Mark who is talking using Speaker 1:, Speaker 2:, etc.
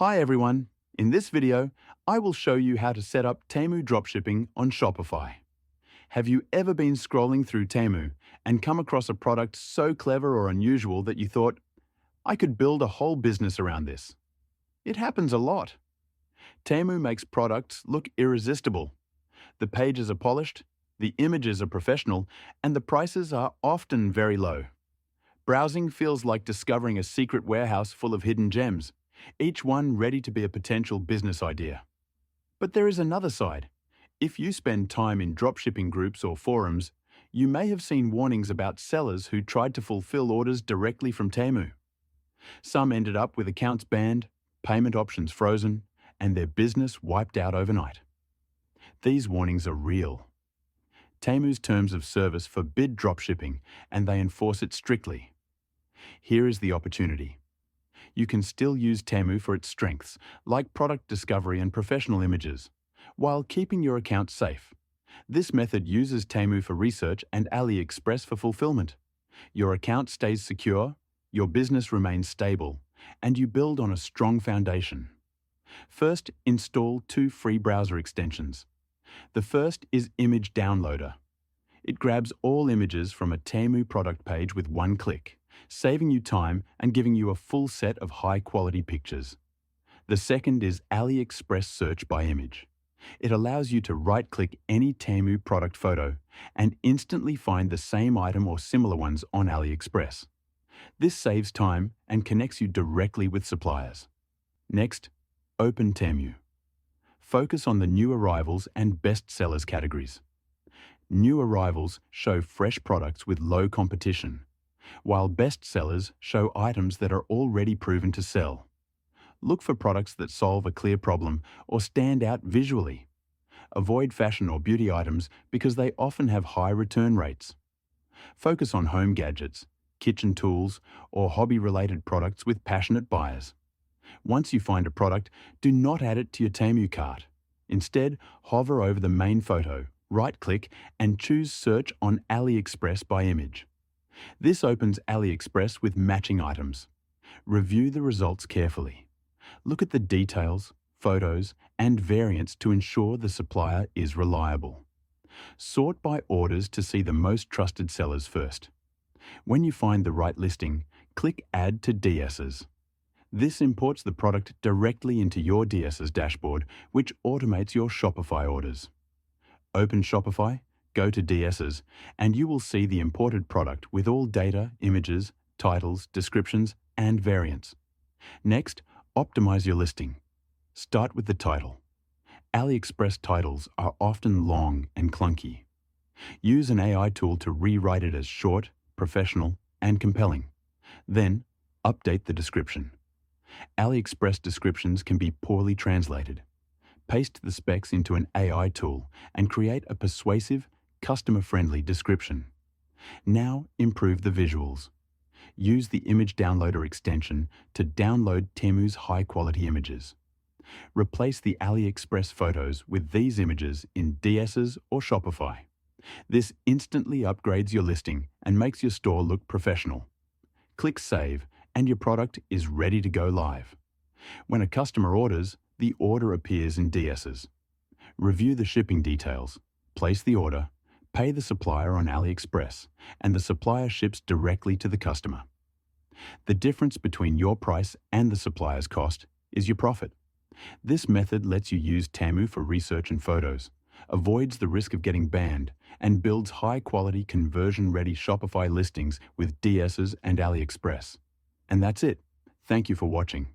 Speaker 1: Hi everyone! In this video, I will show you how to set up Temu Dropshipping on Shopify. Have you ever been scrolling through Temu and come across a product so clever or unusual that you thought, I could build a whole business around this? It happens a lot. Temu makes products look irresistible. The pages are polished, the images are professional, and the prices are often very low. Browsing feels like discovering a secret warehouse full of hidden gems, each one ready to be a potential business idea. But there is another side. If you spend time in dropshipping groups or forums, you may have seen warnings about sellers who tried to fulfill orders directly from Temu. Some ended up with accounts banned, payment options frozen, and their business wiped out overnight. These warnings are real. Temu's terms of service forbid dropshipping, and they enforce it strictly. Here is the opportunity. You can still use Temu for its strengths, like product discovery and professional images, while keeping your account safe. This method uses Temu for research and AliExpress for fulfillment. Your account stays secure, your business remains stable, and you build on a strong foundation. First, install 2 free browser extensions. The first is Image Downloader. It grabs all images from a Temu product page with one click, saving you time and giving you a full set of high-quality pictures. The second is AliExpress Search by Image. It allows you to right-click any Temu product photo and instantly find the same item or similar ones on AliExpress. This saves time and connects you directly with suppliers. Next, open Temu. Focus on the new arrivals and best sellers categories. New arrivals show fresh products with low competition, while best sellers show items that are already proven to sell. Look for products that solve a clear problem or stand out visually. Avoid fashion or beauty items because they often have high return rates. Focus on home gadgets, kitchen tools, or hobby-related products with passionate buyers. Once you find a product, do not add it to your Temu cart. Instead, hover over the main photo, right-click, and choose Search on AliExpress by Image. This opens AliExpress with matching items. Review the results carefully. Look at the details, photos, and variants to ensure the supplier is reliable. Sort by orders to see the most trusted sellers first. When you find the right listing, click Add to DS's. This imports the product directly into your DS's dashboard, which automates your Shopify orders. Open Shopify, go to DS's, and you will see the imported product with all data, images, titles, descriptions, and variants. Next, optimize your listing. Start with the title. AliExpress titles are often long and clunky. Use an AI tool to rewrite it as short, professional, and compelling. Then, update the description. AliExpress descriptions can be poorly translated. Paste the specs into an AI tool and create a persuasive, customer-friendly description. Now improve the visuals. Use the Image Downloader extension to download Temu's high-quality images. Replace the AliExpress photos with these images in DS's or Shopify. This instantly upgrades your listing and makes your store look professional. Click Save, and your product is ready to go live. When a customer orders, the order appears in DS's. Review the shipping details, place the order, pay the supplier on AliExpress, and the supplier ships directly to the customer. The difference between your price and the supplier's cost is your profit. This method lets you use Temu for research and photos, avoids the risk of getting banned, and builds high-quality, conversion-ready Shopify listings with DS's and AliExpress. And that's it. Thank you for watching.